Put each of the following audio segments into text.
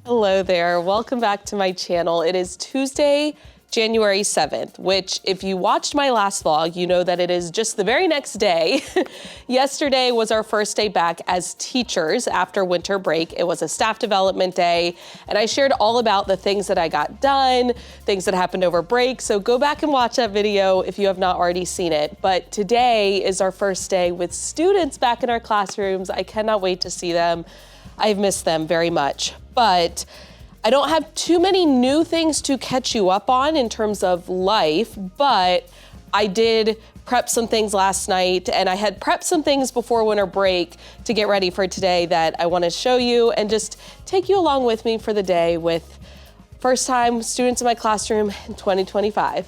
Hello there, welcome back to my channel. It is Tuesday, January 7th, which if you watched my last vlog, you know that it is just the very next day. Yesterday was our first day back as teachers after winter break. It was a staff development day, and I shared all about the things that I got done, things that happened over break, so go back and watch that video if you have not already seen it. But today is our first day with students back in our classrooms. I cannot wait to see them. I've missed them very much, but I don't have too many new things to catch you up on in terms of life, but I did prep some things last night, and I had prepped some things before winter break to get ready for today that I want to show you and just take you along with me for the day with first time students in my classroom in 2025.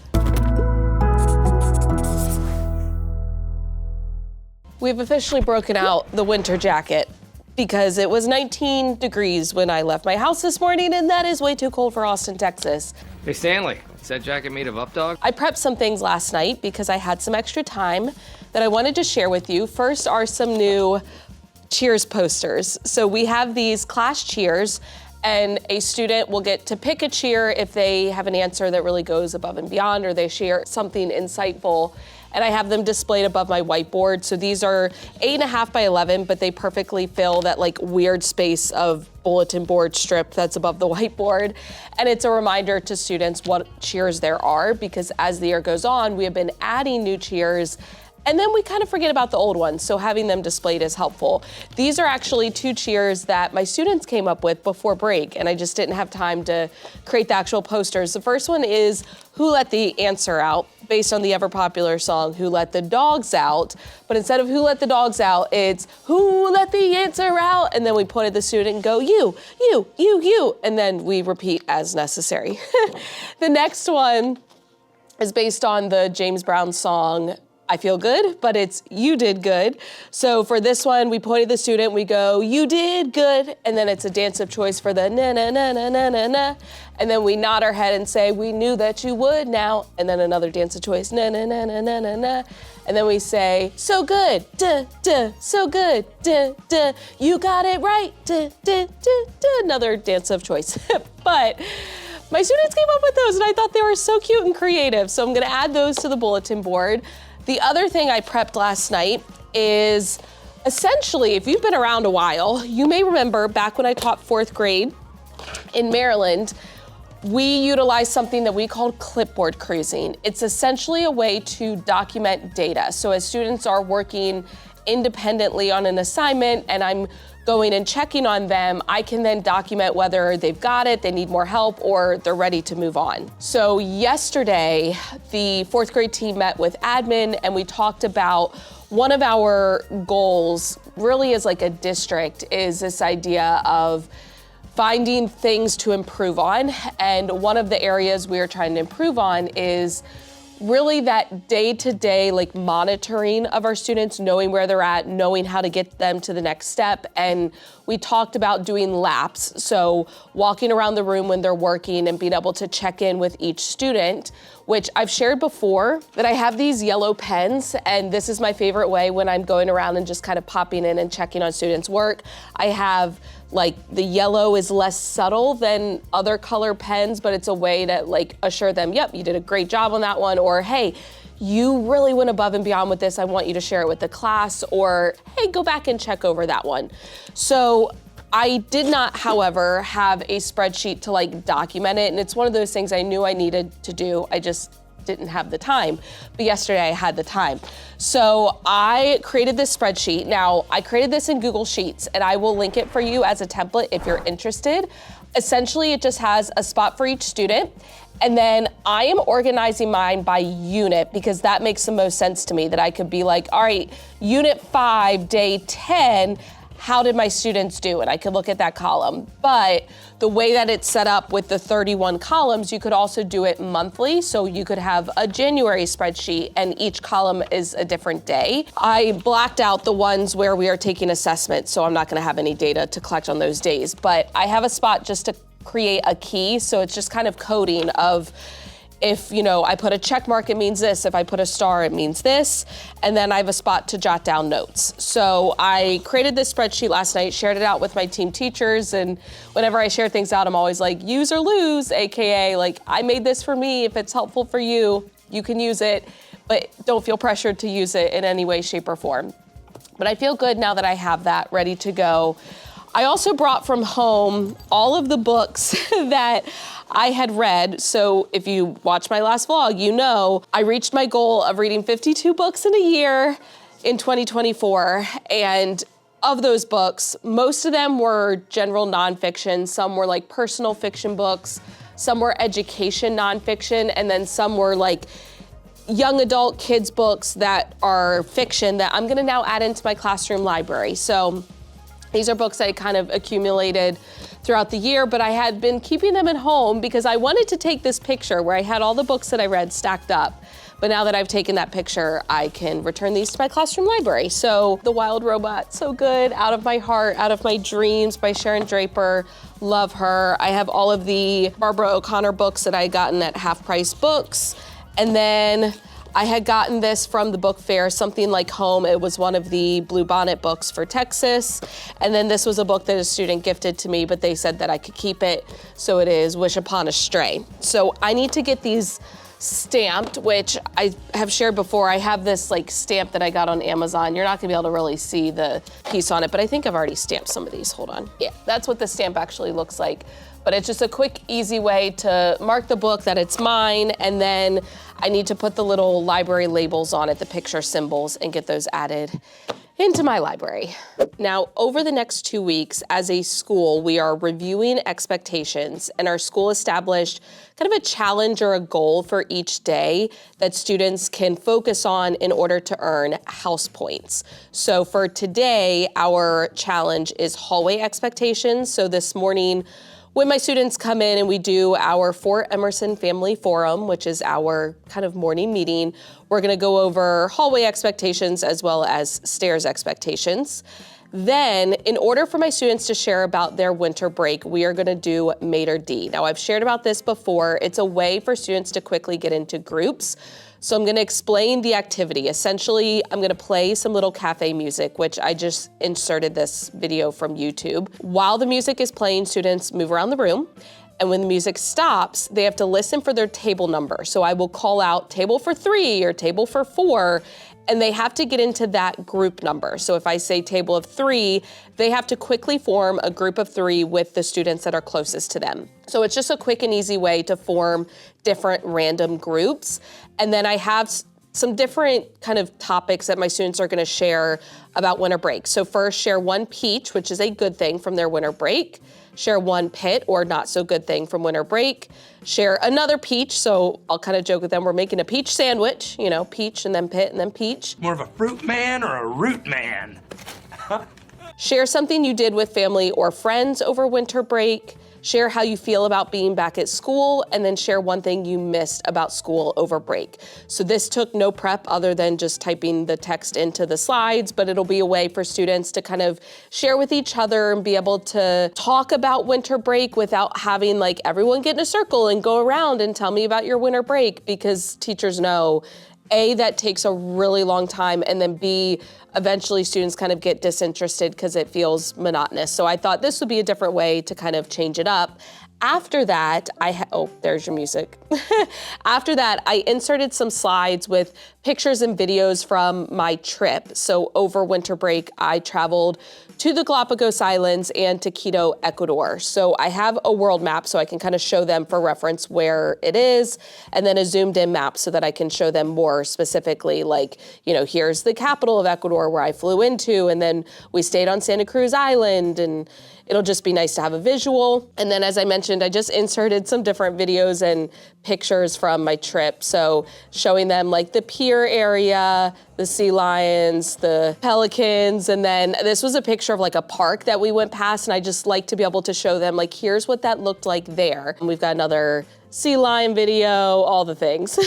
We've officially broken out the winter jacket, because it was 19 degrees when I left my house this morning, and that is way too cold for Austin, Texas. Hey Stanley, is that jacket made of updog? I prepped some things last night because I had some extra time that I wanted to share with you. First are some new cheers posters. So we have these class cheers, and a student will get to pick a cheer if they have an answer that really goes above and beyond, or they share something insightful. And I have them displayed above my whiteboard. So these are 8.5 by 11, but they perfectly fill that like weird space of bulletin board strip that's above the whiteboard. And it's a reminder to students what cheers there are, because as the year goes on, we have been adding new cheers, and then we kind of forget about the old ones, so having them displayed is helpful. These are actually two cheers that my students came up with before break, and I just didn't have time to create the actual posters. The first one is Who Let the Answer Out, based on the ever popular song Who Let the Dogs Out, but instead of Who Let the Dogs Out, it's Who Let the Answer Out, and then we point at the student and go, you, and then we repeat as necessary. The next one is based on the James Brown song I Feel Good, but it's You Did Good. So for this one, we point at the student, we go, you did good, and then it's a dance of choice for the na na na na na na na, and then we nod our head and say, we knew that you would now, and then another dance of choice, na na na na na na na, and then we say, so good, duh, duh, so good, duh, duh, you got it right, duh, duh, duh, duh, another dance of choice. But my students came up with those, and I thought they were so cute and creative, so I'm gonna add those to the bulletin board. The other thing I prepped last night is essentially, if you've been around a while, you may remember back when I taught 4th grade in Maryland, we utilized something that we called clipboard cruising. It's essentially a way to document data. So as students are working independently on an assignment and I'm going and checking on them, I can then document whether they've got it, they need more help, or they're ready to move on. So yesterday, the 4th grade team met with admin, and we talked about one of our goals, really as like a district, is this idea of finding things to improve on. And one of the areas we are trying to improve on is really that day-to-day like monitoring of our students, knowing where they're at, knowing how to get them to the next step. And we talked about doing laps, so walking around the room when they're working and being able to check in with each student, which I've shared before, that I have these yellow pens, and this is my favorite way when I'm going around and just kind of popping in and checking on students' work. I have like the yellow is less subtle than other color pens, but it's a way to like assure them, yep, you did a great job on that one, or hey, you really went above and beyond with this, I want you to share it with the class, or hey, go back and check over that one. So I did not, however, have a spreadsheet to like document it, and it's one of those things I knew I needed to do, I just didn't have the time, but yesterday I had the time. So I created this spreadsheet. Now, I created this in Google Sheets, and I will link it for you as a template if you're interested. Essentially, it just has a spot for each student, and then I am organizing mine by unit because that makes the most sense to me, that I could be like, all right, unit 5, day 10, how did my students do? And I could look at that column. But the way that it's set up with the 31 columns, you could also do it monthly. So you could have a January spreadsheet and each column is a different day. I blacked out the ones where we are taking assessments, so I'm not gonna have any data to collect on those days. But I have a spot just to create a key, so it's just kind of coding of If, I put a check mark, it means this. If I put a star, it means this. And then I have a spot to jot down notes. So I created this spreadsheet last night, shared it out with my team teachers. And whenever I share things out, I'm always like, use or lose, AKA like, I made this for me. If it's helpful for you, you can use it, but don't feel pressured to use it in any way, shape, or form. But I feel good now that I have that ready to go. I also brought from home all of the books that I had read. So if you watch my last vlog, I reached my goal of reading 52 books in a year in 2024. And of those books, most of them were general nonfiction. Some were like personal fiction books. Some were education nonfiction. And then some were like young adult kids books that are fiction that I'm gonna now add into my classroom library. So these are books I kind of accumulated throughout the year, but I had been keeping them at home because I wanted to take this picture where I had all the books that I read stacked up. But now that I've taken that picture, I can return these to my classroom library. So The Wild Robot, so good. Out of My Heart, Out of My Dreams by Sharon Draper, love her. I have all of the Barbara O'Connor books that I had gotten at Half Price Books. And then I had gotten this from the book fair, Something Like Home. It was one of the Bluebonnet books for Texas. And then this was a book that a student gifted to me, but they said that I could keep it. So it is Wish Upon a Stray. So I need to get these stamped, which I have shared before. I have this like stamp that I got on Amazon. You're not gonna be able to really see the piece on it, but I think I've already stamped some of these. Hold on. Yeah, that's what the stamp actually looks like. But it's just a quick, easy way to mark the book that it's mine, and then I need to put the little library labels on it, the picture symbols, and get those added into my library. Now, over the next 2 weeks, as a school, we are reviewing expectations, and our school established kind of a challenge or a goal for each day that students can focus on in order to earn house points. So for today, our challenge is hallway expectations. So this morning, when my students come in and we do our Fort Emerson Family Forum, which is our kind of morning meeting, we're gonna go over hallway expectations as well as stairs expectations. Then, in order for my students to share about their winter break, we are gonna do Mater D. Now, I've shared about this before. It's a way for students to quickly get into groups. So I'm gonna explain the activity. Essentially, I'm gonna play some little cafe music, which I just inserted this video from YouTube. While the music is playing, students move around the room. And when the music stops, they have to listen for their table number. So I will call out table for 3 or table for 4, and they have to get into that group number. So if I say table of 3, they have to quickly form a group of 3 with the students that are closest to them. So it's just a quick and easy way to form different random groups. And then I have some different kind of topics that my students are gonna share about winter break. So first, share one peach, which is a good thing from their winter break. Share one pit or not so good thing from winter break. Share another peach, so I'll kind of joke with them, we're making a peach sandwich, peach and then pit and then peach. More of a fruit man or a root man? Share something you did with family or friends over winter break. Share how you feel about being back at school, and then share one thing you missed about school over break. So this took no prep other than just typing the text into the slides, but it'll be a way for students to kind of share with each other and be able to talk about winter break without having like everyone get in a circle and go around and tell me about your winter break, because teachers know A, that takes a really long time, and then B, eventually students kind of get disinterested because it feels monotonous. So I thought this would be a different way to kind of change it up. After that, oh, there's your music. After that, I inserted some slides with pictures and videos from my trip. So over winter break, I traveled to the Galapagos Islands and to Quito, Ecuador. So I have a world map so I can kind of show them for reference where it is, and then a zoomed in map so that I can show them more specifically, like, here's the capital of Ecuador where I flew into, and then we stayed on Santa Cruz Island, and it'll just be nice to have a visual. And then, as I mentioned, I just inserted some different videos and pictures from my trip. So showing them like the pier area, the sea lions, the pelicans, and then this was a picture of like a park that we went past, and I just like to be able to show them like, here's what that looked like there. And we've got another sea lion video, all the things.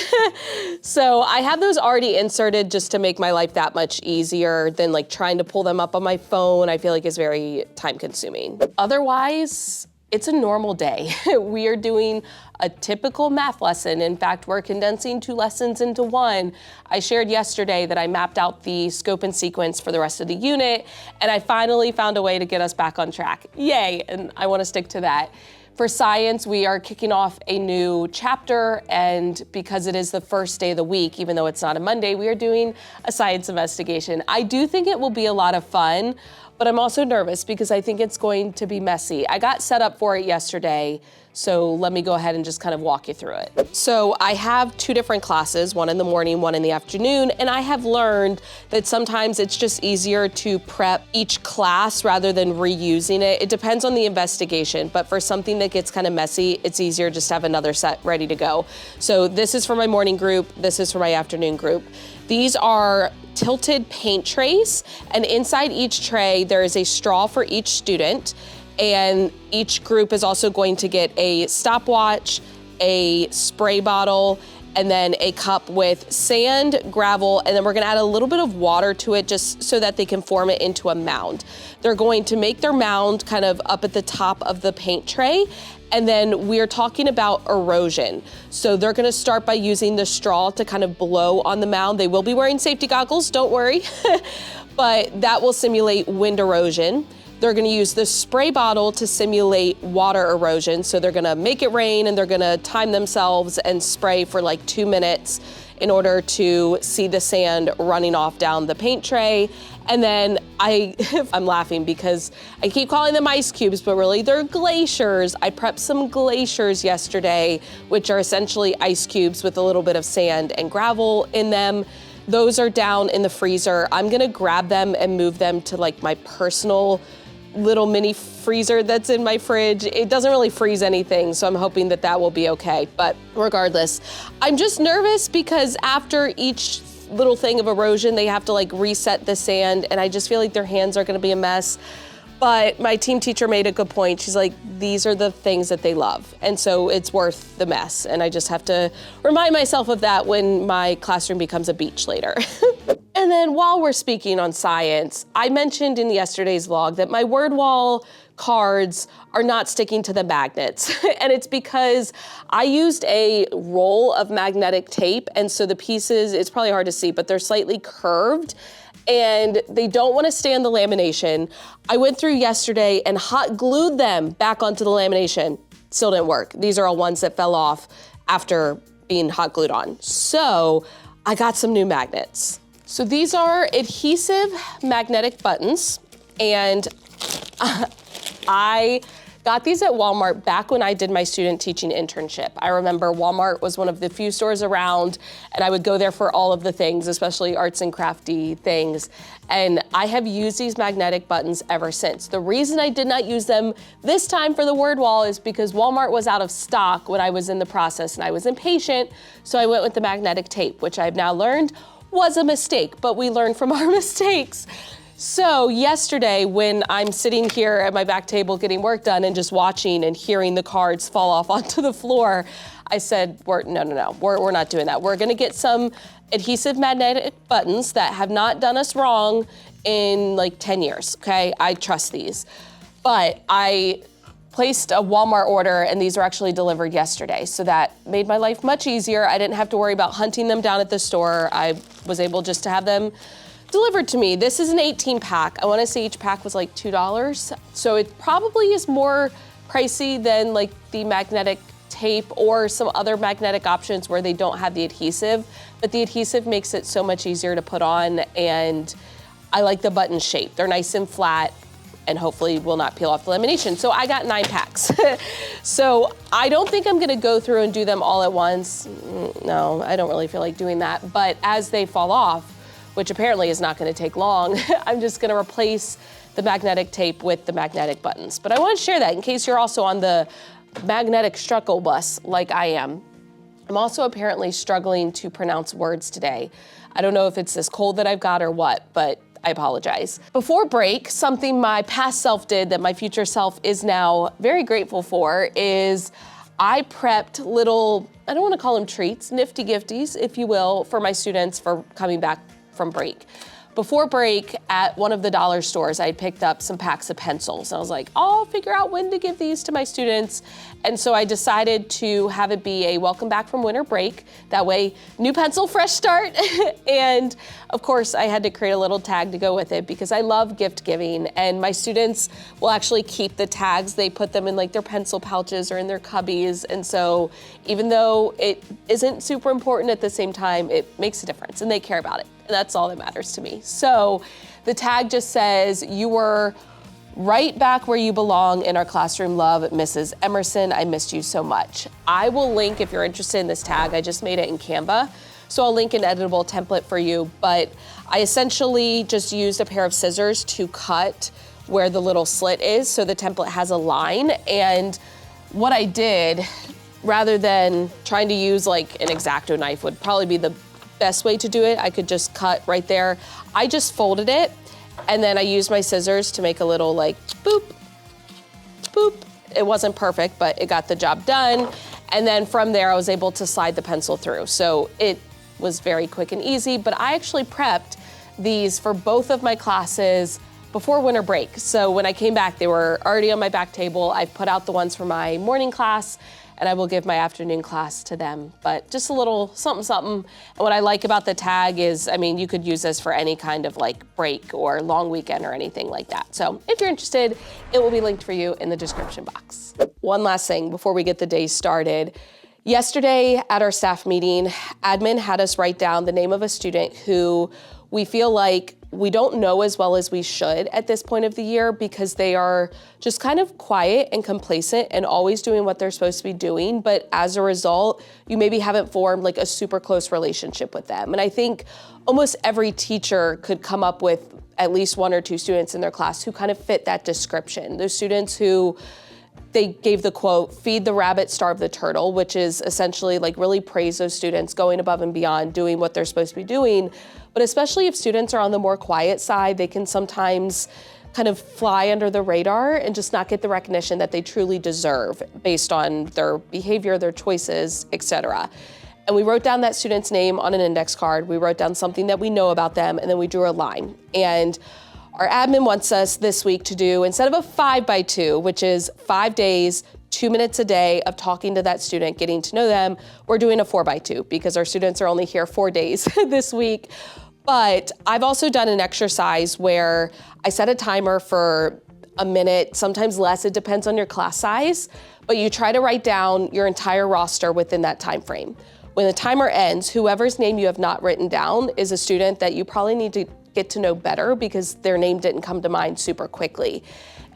So I have those already inserted just to make my life that much easier than like trying to pull them up on my phone. I feel like it's very time consuming. Otherwise, it's a normal day. We are doing a typical math lesson. In fact, we're condensing 2 lessons into 1. I shared yesterday that I mapped out the scope and sequence for the rest of the unit, and I finally found a way to get us back on track. Yay, and I wanna stick to that. For science, we are kicking off a new chapter, and because it is the first day of the week, even though it's not a Monday, we are doing a science investigation. I do think it will be a lot of fun, but I'm also nervous because I think it's going to be messy. I got set up for it yesterday, so let me go ahead and just kind of walk you through it. So I have 2 different classes, one in the morning, one in the afternoon, and I have learned that sometimes it's just easier to prep each class rather than reusing it. It depends on the investigation, but for something that gets kind of messy, it's easier just to have another set ready to go. So this is for my morning group, this is for my afternoon group. These are tilted paint trays, and inside each tray there is a straw for each student, and each group is also going to get a stopwatch, a spray bottle, and then a cup with sand, gravel, and then we're gonna add a little bit of water to it just so that they can form it into a mound. They're going to make their mound kind of up at the top of the paint tray, and then we're talking about erosion. So they're gonna start by using the straw to kind of blow on the mound. They will be wearing safety goggles, don't worry, but that will simulate wind erosion. They're gonna use the spray bottle to simulate water erosion. So they're gonna make it rain and they're gonna time themselves and spray for like 2 minutes in order to see the sand running off down the paint tray. And then I'm laughing because I keep calling them ice cubes, but really they're glaciers. I prepped some glaciers yesterday, which are essentially ice cubes with a little bit of sand and gravel in them. Those are down in the freezer. I'm gonna grab them and move them to like my personal little mini freezer that's in my fridge. It doesn't really freeze anything, so I'm hoping that that will be okay. But regardless, I'm just nervous because after each little thing of erosion, they have to like reset the sand, and I just feel like their hands are gonna be a mess. But my team teacher made a good point. She's like, these are the things that they love, and so it's worth the mess. And I just have to remind myself of that when my classroom becomes a beach later. And then while we're speaking on science, I mentioned in yesterday's vlog that my word wall cards are not sticking to the magnets. And it's because I used a roll of magnetic tape, and so the pieces, it's probably hard to see, but they're slightly curved, and they don't want to stay on the lamination. I went through yesterday and hot glued them back onto the lamination. Still didn't work. These are all ones that fell off after being hot glued on. So I got some new magnets. So these are adhesive magnetic buttons, and I got these at Walmart back when I did my student teaching internship. I remember Walmart was one of the few stores around, and I would go there for all of the things, especially arts and crafty things. And I have used these magnetic buttons ever since. The reason I did not use them this time for the word wall is because Walmart was out of stock when I was in the process and I was impatient, so I went with the magnetic tape, which I've now learned was a mistake, but we learn from our mistakes. So yesterday, when I'm sitting here at my back table getting work done and just watching and hearing the cards fall off onto the floor, I said, no, we're not doing that. We're gonna get some adhesive magnetic buttons that have not done us wrong in like 10 years, okay? I trust these. But I placed a Walmart order, and these were actually delivered yesterday, so that made my life much easier. I didn't have to worry about hunting them down at the store. I was able just to have them delivered to me. This is an 18 pack. I wanna say each pack was like $2. So it probably is more pricey than like the magnetic tape or some other magnetic options where they don't have the adhesive, but the adhesive makes it so much easier to put on, and I like the button shape. They're nice and flat, and hopefully will not peel off the lamination. So I got 9 packs. So I don't think I'm gonna go through and do them all at once. No, I don't really feel like doing that. But as they fall off, which apparently is not gonna take long, I'm just gonna replace the magnetic tape with the magnetic buttons. But I wanna share that in case you're also on the magnetic struggle bus like I am. I'm also apparently struggling to pronounce words today. I don't know if it's this cold that I've got or what, but I apologize. Before break, something my past self did that my future self is now very grateful for is I prepped little, I don't wanna call them treats, nifty gifties, if you will, for my students for coming back from break. before break at one of the dollar stores, I picked up some packs of pencils. And I was like, I'll figure out when to give these to my students. And so I decided to have it be a welcome back from winter break. That way, new pencil, fresh start. And of course, I had to create a little tag to go with it because I love gift giving. And my students will actually keep the tags. They put them in like their pencil pouches or in their cubbies. And so even though it isn't super important, at the same time, it makes a difference and they care about it. And that's all that matters to me. So the tag just says, you were right back where you belong in our classroom, love, Mrs. Emerson. I missed you so much. I will link, if you're interested in this tag, I just made it in Canva. So I'll link an editable template for you, but I essentially just used a pair of scissors to cut where the little slit is. So the template has a line. And what I did, rather than trying to use like an X-Acto knife would probably be the best way to do it. I could just cut right there. I just folded it. And then I used my scissors to make a little like boop, boop. It wasn't perfect, but it got the job done. And then from there, I was able to slide the pencil through. So it was very quick and easy, but I actually prepped these for both of my classes before winter break. So when I came back, they were already on my back table. I put out the ones for my morning class and I will give my afternoon class to them. But just a little something, something. And what I like about the tag is, I mean, you could use this for any kind of like break or long weekend or anything like that. So if you're interested, it will be linked for you in the description box. One last thing before we get the day started. Yesterday at our staff meeting, admin had us write down the name of a student who we feel like we don't know as well as we should at this point of the year because they are just kind of quiet and complacent and always doing what they're supposed to be doing. But as a result, you maybe haven't formed like a super close relationship with them. And I think almost every teacher could come up with at least one or two students in their class who kind of fit that description. Those students who they gave the quote, feed the rabbit, starve the turtle, which is essentially like really praise those students going above and beyond, doing what they're supposed to be doing. But especially if students are on the more quiet side, they can sometimes kind of fly under the radar and just not get the recognition that they truly deserve based on their behavior, their choices, etc. And we wrote down that student's name on an index card. We wrote down something that we know about them, and then we drew a line. And our admin wants us this week to do, instead of a 5x2, which is 5 days, 2 minutes a day of talking to that student, getting to know them, we're doing a 4x2 because our students are only here 4 days this week. But I've also done an exercise where I set a timer for a minute, sometimes less, it depends on your class size, but you try to write down your entire roster within that time frame. When the timer ends, whoever's name you have not written down is a student that you probably need to get to know better because their name didn't come to mind super quickly.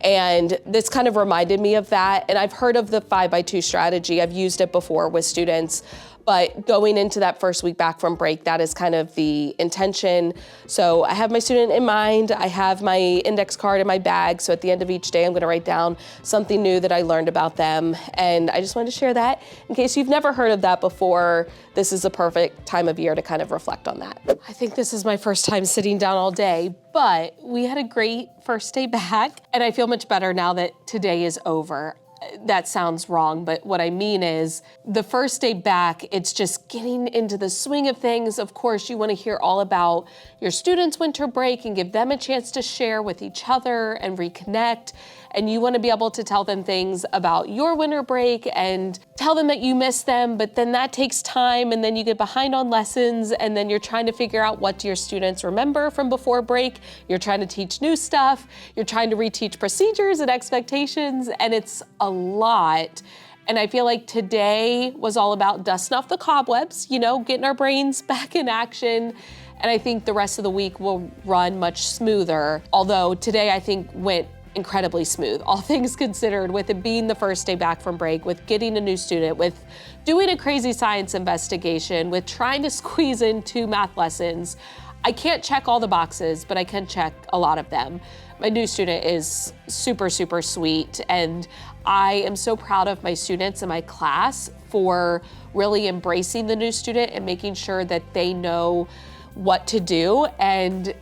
And this kind of reminded me of that. And I've heard of the 5x2 strategy. I've used it before with students, but going into that first week back from break, that is kind of the intention. So I have my student in mind. I have my index card in my bag. So at the end of each day, I'm gonna write down something new that I learned about them. And I just wanted to share that. In case you've never heard of that before, this is a perfect time of year to kind of reflect on that. I think this is my first time sitting down all day, but we had a great first day back. And I feel much better now that today is over. That sounds wrong, but what I mean is the first day back, it's just getting into the swing of things. Of course, you want to hear all about your students' winter break and give them a chance to share with each other and reconnect. And you want to be able to tell them things about your winter break and tell them that you miss them, but then that takes time and then you get behind on lessons and then you're trying to figure out what do your students remember from before break. You're trying to teach new stuff. You're trying to reteach procedures and expectations, and it's a lot. And I feel like today was all about dusting off the cobwebs, you know, getting our brains back in action. And I think the rest of the week will run much smoother. Although today I think went incredibly smooth, all things considered, with it being the first day back from break, with getting a new student, with doing a crazy science investigation, with trying to squeeze in 2 math lessons. I can't check all the boxes, but I can check a lot of them. My new student is super, super sweet, and I am so proud of my students in my class for really embracing the new student and making sure that they know what to do and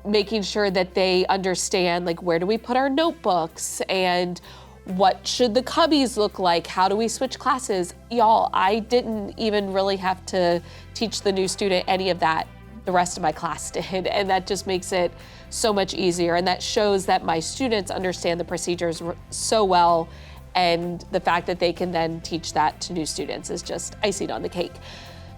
making sure that they understand, like, where do we put our notebooks and what should the cubbies look like? How do we switch classes? Y'all, I didn't even really have to teach the new student any of that the rest of my class did. And that just makes it so much easier. And that shows that my students understand the procedures so well. And the fact that they can then teach that to new students is just icing on the cake.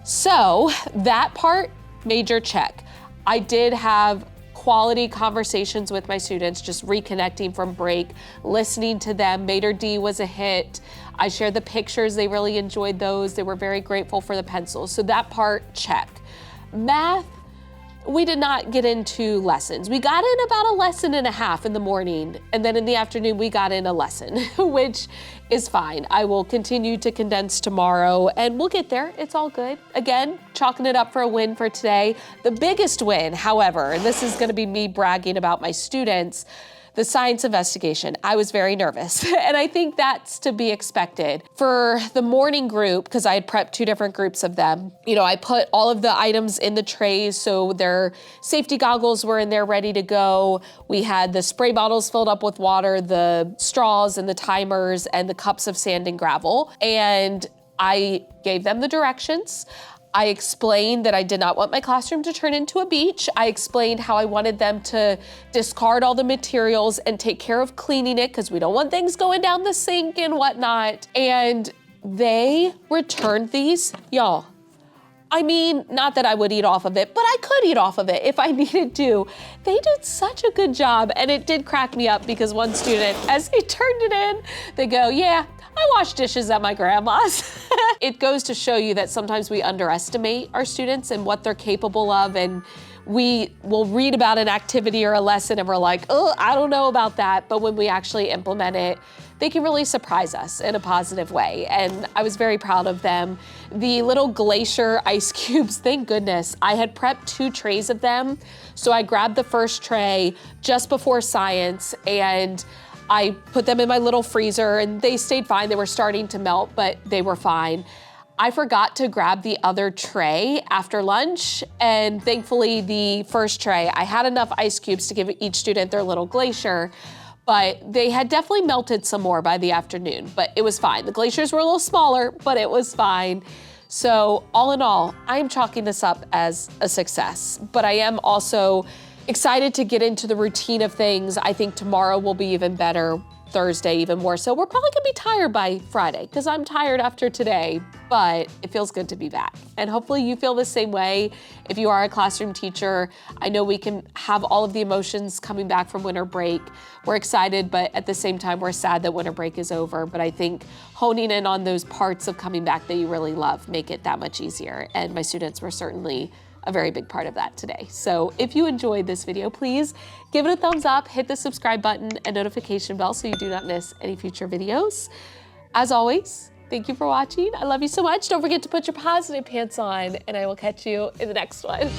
So that part, major check. I did have quality conversations with my students, just reconnecting from break, listening to them. Mater D was a hit. I shared the pictures, they really enjoyed those. They were very grateful for the pencils. So that part, check. Math, we did not get into lessons. We got in about a lesson and a half in the morning, and then in the afternoon we got in a lesson, which is fine. I will continue to condense tomorrow and we'll get there. It's all good. Again, chalking it up for a win for today. The biggest win, however, and this is gonna be me bragging about my students, the science investigation. I was very nervous, and I think that's to be expected. For the morning group, because I had prepped 2 different groups of them, I put all of the items in the trays, so their safety goggles were in there ready to go. We had the spray bottles filled up with water, the straws and the timers, and the cups of sand and gravel. And I gave them the directions. I explained that I did not want my classroom to turn into a beach. I explained how I wanted them to discard all the materials and take care of cleaning it, because we don't want things going down the sink and whatnot. And they returned these, y'all. I mean, not that I would eat off of it, but I could eat off of it if I needed to. They did such a good job, and it did crack me up because one student, as they turned it in, they go, yeah, I wash dishes at my grandma's. It goes to show you that sometimes we underestimate our students and what they're capable of, and we will read about an activity or a lesson and we're like, oh, I don't know about that. But when we actually implement it, they can really surprise us in a positive way. And I was very proud of them. The little glacier ice cubes, thank goodness. I had prepped 2 trays of them. So I grabbed the first tray just before science and I put them in my little freezer and they stayed fine. They were starting to melt, but they were fine. I forgot to grab the other tray after lunch, and thankfully the first tray, I had enough ice cubes to give each student their little glacier, but they had definitely melted some more by the afternoon, but it was fine. The glaciers were a little smaller, but it was fine. So all in all, I'm chalking this up as a success, but I am also excited to get into the routine of things. I think tomorrow will be even better, Thursday even more so. We're probably gonna be tired by Friday because I'm tired after today, but it feels good to be back. And hopefully you feel the same way. If you are a classroom teacher, I know we can have all of the emotions coming back from winter break. We're excited, but at the same time, we're sad that winter break is over. But I think honing in on those parts of coming back that you really love make it that much easier. And my students were certainly a very big part of that today. So if you enjoyed this video, please give it a thumbs up, hit the subscribe button and notification bell so you do not miss any future videos. As always, thank you for watching. I love you so much. Don't forget to put your positive pants on, and I will catch you in the next one.